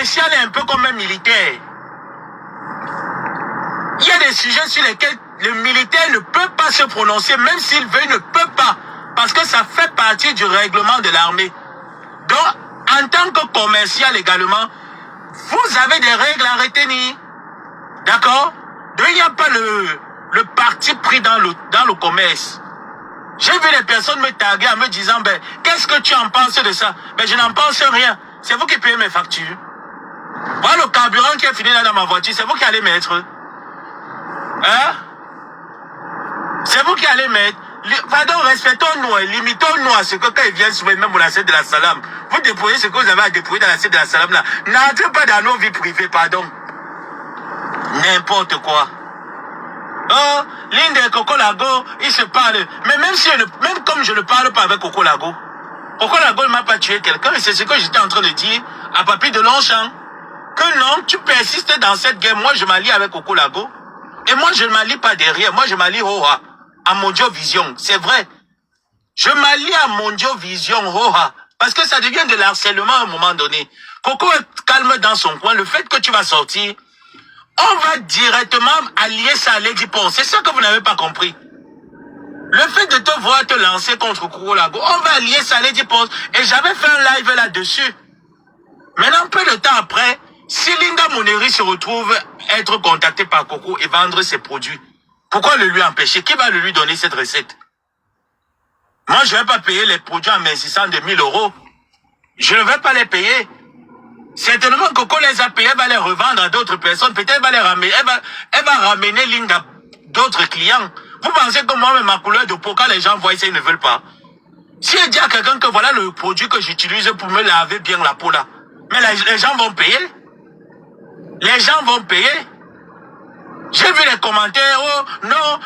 commercial est un peu comme un militaire. Il y a des sujets sur lesquels le militaire ne peut pas se prononcer, même s'il veut, il ne peut pas. Parce que ça fait partie du règlement de l'armée. Donc, en tant que commercial également, vous avez des règles à retenir. D'accord? Donc, il n'y a pas le parti pris dans le commerce. J'ai vu les personnes me taguer en me disant, ben, qu'est-ce que tu en penses de ça? Ben, je n'en pense rien. C'est vous qui payez mes factures. Voilà le carburant qui est fini là dans ma voiture, c'est vous qui allez mettre. Hein? C'est vous qui allez mettre. Pardon, respectons-nous, limitons-nous à ce que quand ils viennent soumettre même l'assiette de la salam, vous déployez ce que vous avez à déployer dans l'assiette de la salam là. N'entrez pas dans nos vies privées, pardon. N'importe quoi. Oh, Linda et Coco Lago, ils se parlent. Mais même comme je ne parle pas avec Coco Lago ne m'a pas tué quelqu'un, et c'est ce que j'étais en train de dire à Papy de Longchamp. Que non, tu persistes dans cette guerre. Moi, je m'allie avec Coco Lago. Et moi, je ne m'allie pas derrière. Moi, je m'allie Hoha, à Mondio Vision. C'est vrai. Je m'allie à Mondio Vision, Hoha. Parce que ça devient de l'harcèlement à un moment donné. Coco est calme dans son coin. Le fait que tu vas sortir, on va directement allier ça à Lady Pon. C'est ça que vous n'avez pas compris. Le fait de te voir te lancer contre Coco Lago, on va allier ça à Lady Pon. Et j'avais fait un live là-dessus. Maintenant, peu de temps après, si Linda Moneri se retrouve être contactée par Coco et vendre ses produits, pourquoi le lui empêcher? Qui va lui donner cette recette? Moi, je ne vais pas payer les produits en m'insistant de 1000 €. Je ne vais pas les payer. Certainement, Coco les a payés, elle va les revendre à d'autres personnes. Peut-être elle va les ramener, elle va ramener Linda d'autres clients. Vous pensez que moi, ma couleur de peau, quand les gens voient ça, ils ne veulent pas. Si elle dit à quelqu'un que voilà le produit que j'utilise pour me laver bien la peau là, mais les gens vont payer. Les gens vont payer. J'ai vu les commentaires, oh non,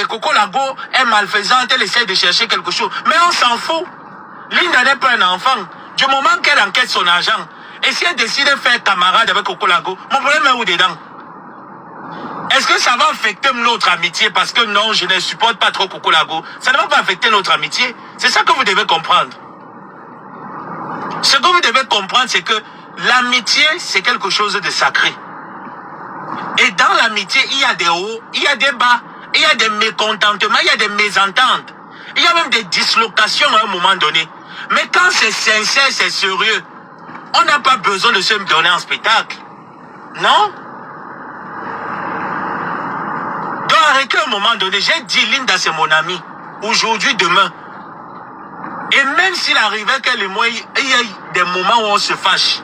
Coco Lago est malfaisante, elle essaie de chercher quelque chose. Mais on s'en fout. Linda n'est pas un enfant. Du moment qu'elle enquête son argent, et si elle décide de faire camarade avec Coco Lago, mon problème est où dedans? Est-ce que ça va affecter notre amitié? Parce que non, je ne supporte pas trop Coco Lago. Ça ne va pas affecter notre amitié. C'est ça que vous devez comprendre. Ce que vous devez comprendre, c'est que l'amitié, c'est quelque chose de sacré. Et dans l'amitié, il y a des hauts, il y a des bas, il y a des mécontentements, il y a des mésententes. Il y a même des dislocations à un moment donné. Mais quand c'est sincère, c'est sérieux, on n'a pas besoin de se donner en spectacle. Non? Donc arrêtez un moment donné. J'ai dit Linda, c'est mon ami. Aujourd'hui, demain. Et même s'il arrivait qu'elle et moi, il y a des moments où on se fâche.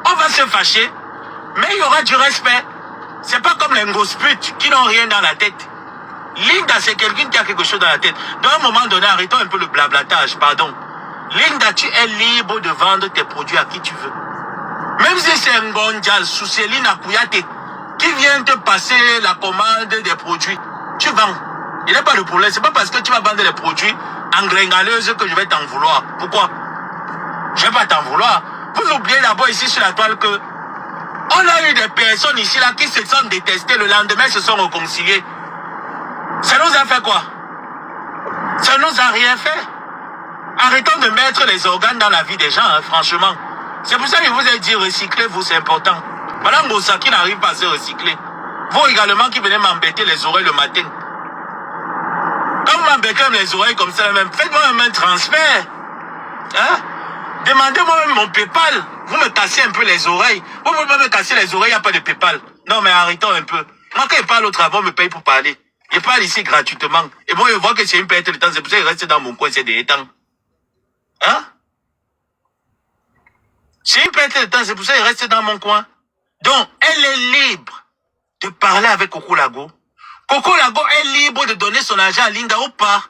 On va se fâcher, mais il y aura du respect. C'est pas comme les grosses putes qui n'ont rien dans la tête. Linda, c'est quelqu'un qui a quelque chose dans la tête. Dans un moment donné, arrêtons un peu le blablatage, pardon. Linda, tu es libre de vendre tes produits à qui tu veux. Même si c'est un Ngonjal, Soucéline Akouyaté, qui vient te passer la commande des produits, tu vends. Il n'y a pas de problème. C'est pas parce que tu vas vendre les produits en gringaleuse que je vais t'en vouloir. Pourquoi? Je vais pas t'en vouloir. Vous oubliez d'abord ici sur la toile que on a eu des personnes ici là qui se sont détestées, le lendemain se sont réconciliées. Ça nous a fait quoi? Ça nous a rien fait. Arrêtons de mettre les organes dans la vie des gens, hein, franchement. C'est pour ça que je vous ai dit recyclez-vous, c'est important. Madame Bossa qui n'arrive pas à se recycler. Vous également qui venez m'embêter les oreilles le matin. Quand vous m'embêtez les oreilles comme ça, même, faites-moi un transfert. Hein? Demandez-moi même mon PayPal. Vous me cassez un peu les oreilles. Vous ne pouvez pas me casser les oreilles, il n'y a pas de PayPal. Non, mais arrêtons un peu. Moi, quand je parle au travail, on me paye pour parler. Je parle ici gratuitement. Et moi, je vois que c'est une perte de temps. C'est pour ça que je reste dans mon coin, c'est des temps. Hein? C'est une perte de temps, c'est pour ça que je reste dans mon coin. Donc, elle est libre de parler avec Coco Lago. Coco Lago est libre de donner son argent à Linda ou pas.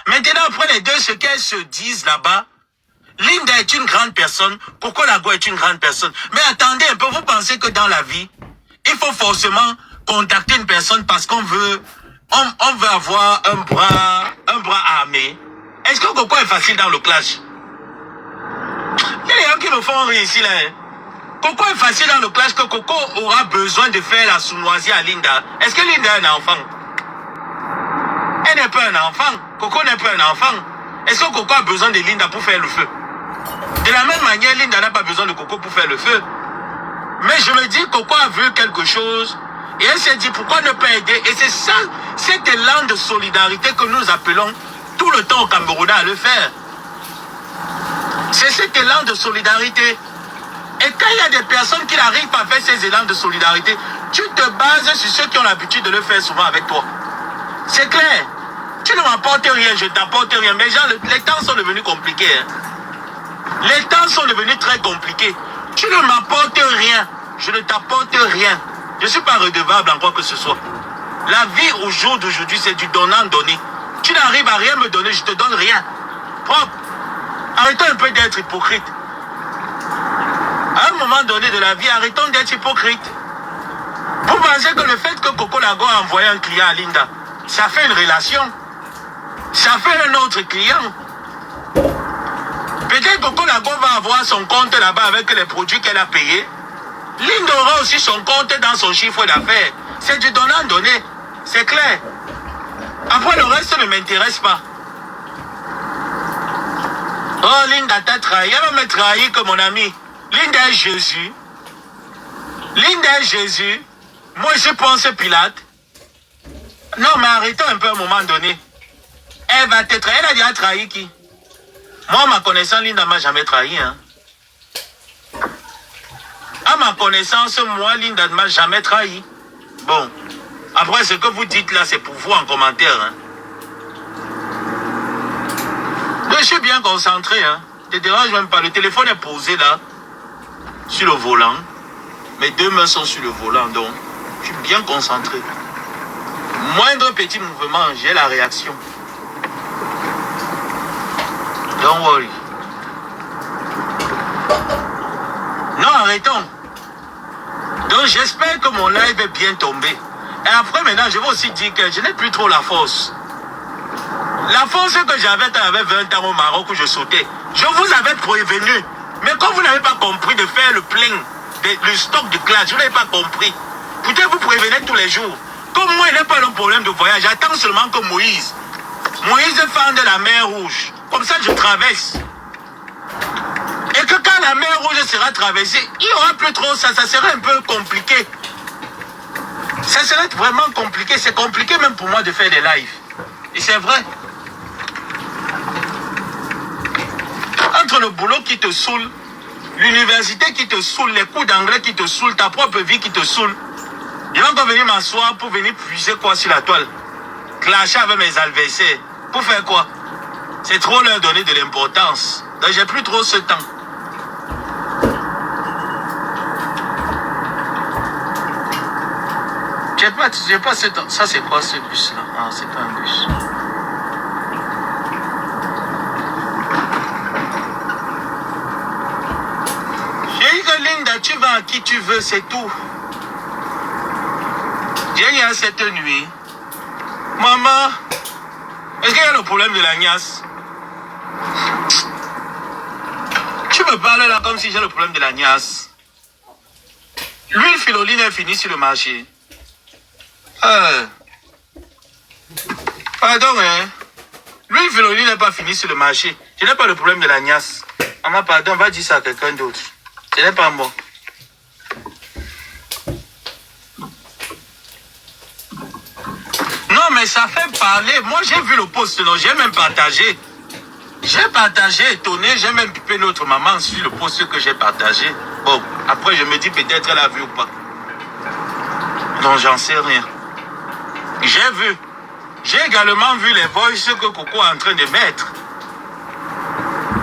Maintenant, après les deux, ce qu'elles se disent là-bas, Linda est une grande personne, Coco Lago est une grande personne. Mais attendez un peu, vous pensez que dans la vie, il faut forcément contacter une personne parce qu'on veut, on veut avoir un bras armé. Est-ce que Coco est facile dans le clash? Il y a des gens qui me font rire ici là. Coco est facile dans le clash que Coco aura besoin de faire la sournoisie à Linda. Est-ce que Linda est un enfant? Elle n'est pas un enfant. Coco n'est pas un enfant. Est-ce que Coco a besoin de Linda pour faire le feu? De la même manière, Linda n'a pas besoin de Coco pour faire faire le feu. Mais je me dis, Coco a vu quelque chose et elle s'est dit, pourquoi ne pas aider? Et c'est ça, cet élan de solidarité que nous appelons tout le temps au Camerounais à le faire. C'est cet élan de solidarité. Et quand il y a des personnes qui n'arrivent pas à faire ces élans de solidarité, tu te bases sur ceux qui ont l'habitude de le faire souvent avec toi. C'est clair. Tu ne m'apportes rien, je t'apporte rien. Mais genre, les temps sont devenus compliqués. Hein. Les temps sont devenus très compliqués. Tu ne m'apportes rien, je ne t'apporte rien. Je ne suis pas redevable en quoi que ce soit. La vie au jour d'aujourd'hui, c'est du donnant-donner. Tu n'arrives à rien me donner, je te donne rien. Propre. Arrêtons un peu d'être hypocrite. À un moment donné de la vie, arrêtons d'être hypocrite. Vous pensez que le fait que Coco Lago a envoyé un client à Linda, ça fait une relation? Ça fait un autre client? Peut-être que Coco Lago va avoir son compte là-bas avec les produits qu'elle a payés. Linda aura aussi son compte dans son chiffre d'affaires. C'est du donnant-donner. C'est clair. Après, le reste ne m'intéresse pas. Oh, Linda t'a trahi. Elle va me trahir comme mon ami. Linda est Jésus. Linda est Jésus. Moi, je pense Pilate. Non, mais arrêtons un peu à un moment donné. Elle va te trahir. Elle a déjà trahi qui? Moi, à ma connaissance, Linda ne m'a jamais trahi. Hein. À ma connaissance, moi, Linda ne m'a jamais trahi. Bon. Après, ce que vous dites là, c'est pour vous en commentaire. Hein. Je suis bien concentré. Hein. Ne te dérange même pas. Le téléphone est posé là, sur le volant. Mes deux mains sont sur le volant, donc je suis bien concentré. Moindre petit mouvement, j'ai la réaction. Don't worry. Non, arrêtons. Donc j'espère que mon live est bien tombé. Et après maintenant, je vais aussi dire que je n'ai plus trop la force. La force que j'avais quand j'avais 20 ans au Maroc où je sautais, je vous avais prévenu. Mais quand vous n'avez pas compris de faire le plein, le stock de classe, vous n'avez pas compris. Peut-être vous prévenez tous les jours. Comme moi, il n'y a pas de problème de voyage, j'attends seulement que Moïse fende la mer Rouge. Comme ça, je traverse. Et que quand la mer Rouge sera traversée, il n'y aura plus trop ça. Ça serait un peu compliqué. Ça serait vraiment compliqué. C'est compliqué même pour moi de faire des lives. Et c'est vrai. Entre le boulot qui te saoule, l'université qui te saoule, les cours d'anglais qui te saoulent, ta propre vie qui te saoule, je vais encore venir m'asseoir pour venir puiser quoi sur la toile. Clasher avec mes adversaires. Pour faire quoi? C'est trop leur donner de l'importance. Donc j'ai plus trop ce temps. J'ai pas ce temps. Ça c'est quoi ce bus là? Ah, c'est pas un bus. J'ai dit que Linda, tu vas à qui tu veux, c'est tout. J'ai dit à cette nuit, maman, est-ce qu'il y a le problème de la niasse? Tu me parles là comme si j'ai le problème de la niasse. L'huile Philoline est finie sur le marché. Pardon, hein. L'huile Philoline n'est pas finie sur le marché. Je n'ai pas le problème de la niasse. Maman, pardon, va dire ça à quelqu'un d'autre. Ce n'est pas moi. Non, mais ça fait parler. Moi, j'ai vu le post, non, j'ai même partagé. J'ai partagé, étonné, j'ai même pipé notre maman sur le post que j'ai partagé. Bon, après, je me dis peut-être elle a vu ou pas. Donc, j'en sais rien. J'ai vu. J'ai également vu les voices que Coco est en train de mettre.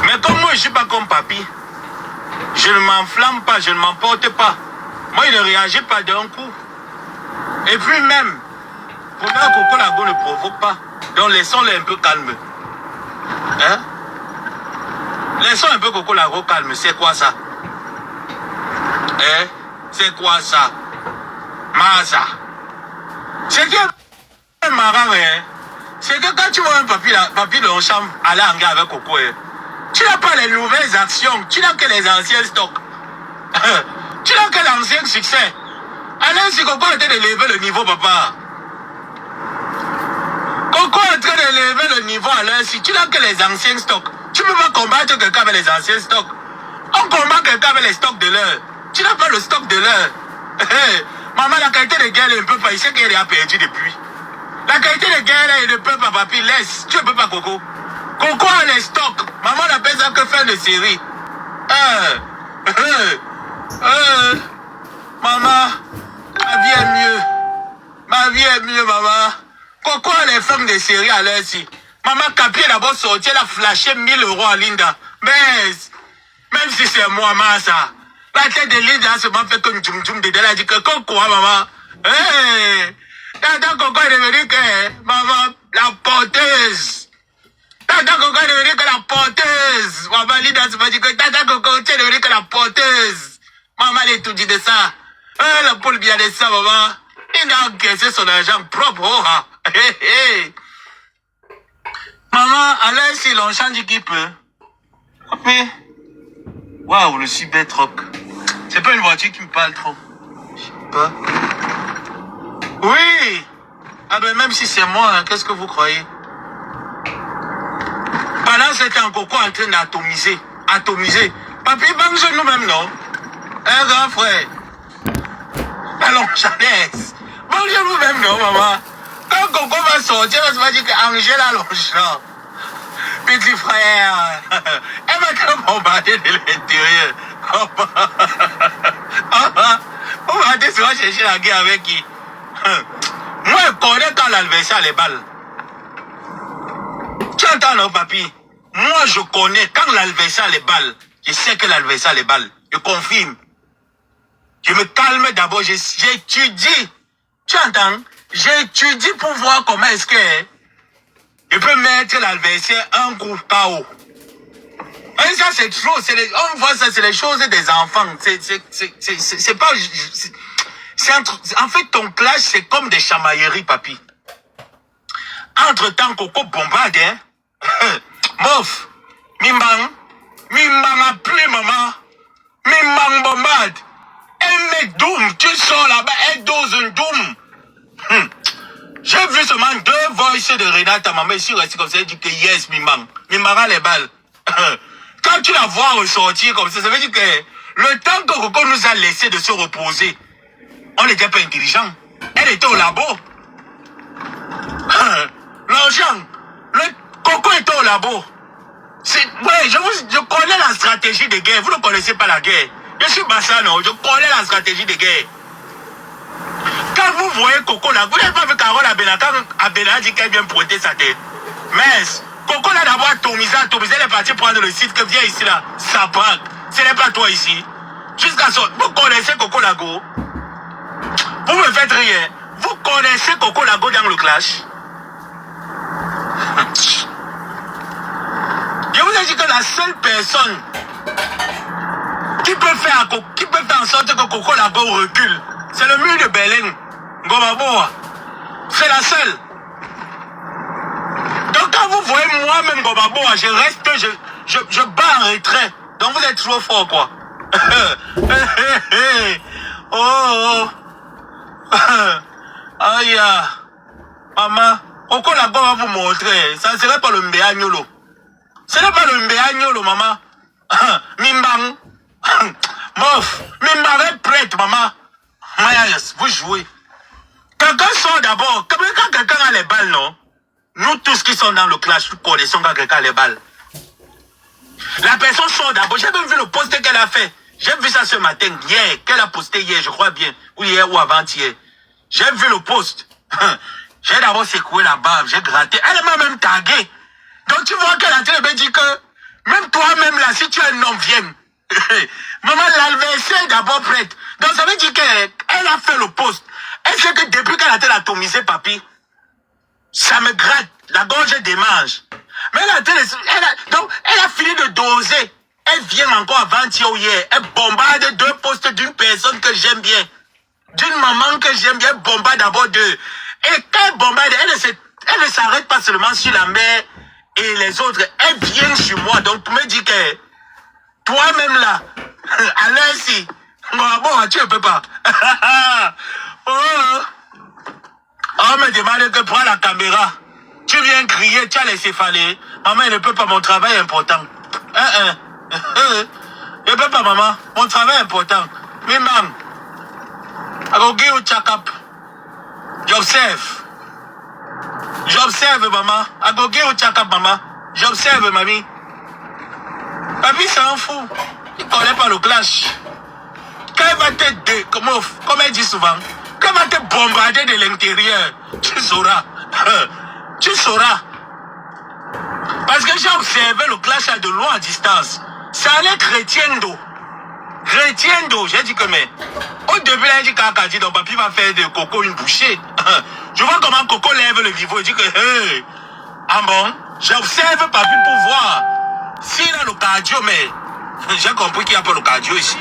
Mais comme moi, je ne suis pas comme papy, je ne m'enflamme pas, je ne m'emporte pas. Moi, il ne réagit pas d'un coup. Et puis même, pour que Coco Lago ne provoque pas, donc laissons-les un peu calmes. Hein? Laissons un peu Coco Lago calme. C'est quoi ça? Hein? C'est quoi ça? Masa. C'est qui est marrant, hein? C'est que quand tu vois un papy de chambre aller en gare avec Coco, hein, tu n'as pas les nouvelles actions, tu n'as que les anciens stocks. Tu n'as que l'ancien succès. Alors si Coco est en train de lever le niveau, papa. Coco est en train de lever le niveau à l'heure si tu n'as que les anciens stocks. Tu ne peux pas combattre quelqu'un avec les anciens stocks. On combat quelqu'un avec les stocks de l'heure. Tu n'as pas le stock de l'heure. Maman, la qualité de guerre, elle ne peut pas. Il sait qu'elle a perdu depuis. La qualité de guerre, elle ne peut pas, papi. Laisse. Tu ne peux pas, Coco. Coco a les stocks. Maman n'appelle ça que fin de série. Maman, ma vie est mieux. Ma vie est mieux, maman. Coco a les femmes de série à l'heure ci. Maman Capi est d'abord sortie, elle a flashé 1000 € à Linda. Mais, même si c'est moi, maman, ça. La tête de Linda se m'a fait comme tchoum dedans. Elle a dit que Coco, maman. Tata Coco est devenue que, maman, la porteuse. Tata Coco est devenue que la porteuse. Maman Linda se m'a dit que Tata Coco, tu es devenue que la porteuse. Maman, elle est tout dit de ça. La poule bien de ça, maman. Il a encaissé son argent propre. Oh, ah. Maman, allez, si l'on change qui peut. Papi. Waouh, le Cybertruck. C'est pas une voiture qui me parle trop. Je sais pas. Oui. Ah ben même si c'est moi, hein, qu'est-ce que vous croyez? Pendant ce temps, Coco en train d'atomiser. Atomiser. Papi, banque nous-mêmes, non? Un grand frère. Allons, Jeannette. Banque nous-mêmes, non, maman? Quand Coco va sortir, on va dire qu'Angèle a l'enchant. Petit frère. Elle va te bombarder de l'intérieur. On va te chercher la guerre avec qui? Moi, je connais quand l'adversaire les balles. Tu entends, non, papi? Moi, je connais quand l'adversaire les balles. Je sais que l'adversaire les balles. Je confirme. Je me calme d'abord. J'étudie. Tu entends? J'étudie pour voir comment est-ce que je peux mettre l'adversaire un coup KO. Et ça, c'est trop. On voit ça, c'est les choses des enfants. C'est pas... En fait, ton clash, c'est comme des chamailleries, papi. Entre-temps, Coco bombarde, hein. Mof. Mimbang. Mimbang a pris, maman. Mimbang bombarde. Elle met doom. Tu sors là-bas, elle dose un doom. J'ai vu seulement 2 voices de Renata, maman, ici, restée comme ça, elle dit que yes, Mimbang. Mimbang a les balles. Quand tu la vois ressortir comme ça veut dire que le temps que Coco nous a laissé de se reposer, on n'était pas intelligent. Elle était au labo. L'argent, le Coco était au labo. Ouais, je connais la stratégie de guerre. Vous ne connaissez pas la guerre. Je suis Bassano, je connais la stratégie de guerre. Quand vous voyez Coco là, vous n'avez pas vu Carole Abena, quand Abena dit qu'elle vient pointer sa tête. Mais Coco là d'abord atomisé, elle est partie prendre le site que vient ici là. Ça braque. Ce n'est pas toi ici. Jusqu'à ce... Vous connaissez Coco Lago? Vous me faites rire. Vous connaissez Coco Lago dans le clash? Je vous ai dit que la seule personne qui peut faire en sorte que Coco Lago recule, c'est le mur de Berlin. Gomaboa. C'est la seule. Donc quand vous voyez moi-même Gomaboa, je reste, je bats en retrait. Donc vous êtes trop fort, quoi. Oh. Aïe. Maman, Coco Lago va vous montrer. Ça ne serait pas le Mbéagnolo. Ce n'est pas le Mbéagnolo, maman. Mimbang. Mof. Mimbang est prête, maman. Mayas, vous jouez. Quelqu'un sort d'abord. Quand quelqu'un a les balles, non? Nous tous qui sommes dans le clash, nous connaissons quand quelqu'un a les balles. La personne sort d'abord. J'ai même vu le post qu'elle a fait. J'ai vu ça ce matin, hier, qu'elle a posté hier, je crois bien. Ou hier ou avant-hier. J'ai vu le post. J'ai d'abord secoué la barbe, j'ai gratté. Elle m'a même tagué. Donc tu vois qu'elle a dit que même toi-même là, si tu es un homme, viens. Maman, l'adversaire est d'abord prête. Donc ça veut dire qu'elle a fait le post. Elle sait que depuis qu'elle a été atomisée, papi, ça me gratte. La gorge démange. Mais elle a fini de doser. Elle vient encore avant-hier ou hier. Elle bombarde 2 postes d'une personne que j'aime bien. D'une maman que j'aime bien. Elle bombarde d'abord 2. Et quand elle bombarde, elle ne s'arrête pas seulement sur la mère et les autres. Elle vient sur moi. Donc pour me dire que toi-même là, à l'insi, bon, tu ne peux pas. On me demande que prends la caméra. Tu viens crier, tu as laissé faller. Maman, elle ne peut pas, mon travail est important. Et papa, maman, mon travail est important. Mais maman, agogi au check-up. J'observe. J'observe, maman. Agogi au check-up, maman. J'observe, mamie. Papi s'en fout. Il ne connaît pas le clash. Quand il va comme elle dit souvent, quand il va te bombarder de l'intérieur, tu sauras. Tu sauras. Parce que j'ai observé le clash à de loin à distance. Ça allait crescendo. Crescendo, j'ai dit que mais. Au début, il dit qu'à dit donc papi va faire de Coco une bouchée. Je vois comment Coco lève le niveau. Il dit que, hey, ah bon, j'observe papi pour voir s'il a le cardio, mais j'ai compris qu'il n'y a pas le cardio ici.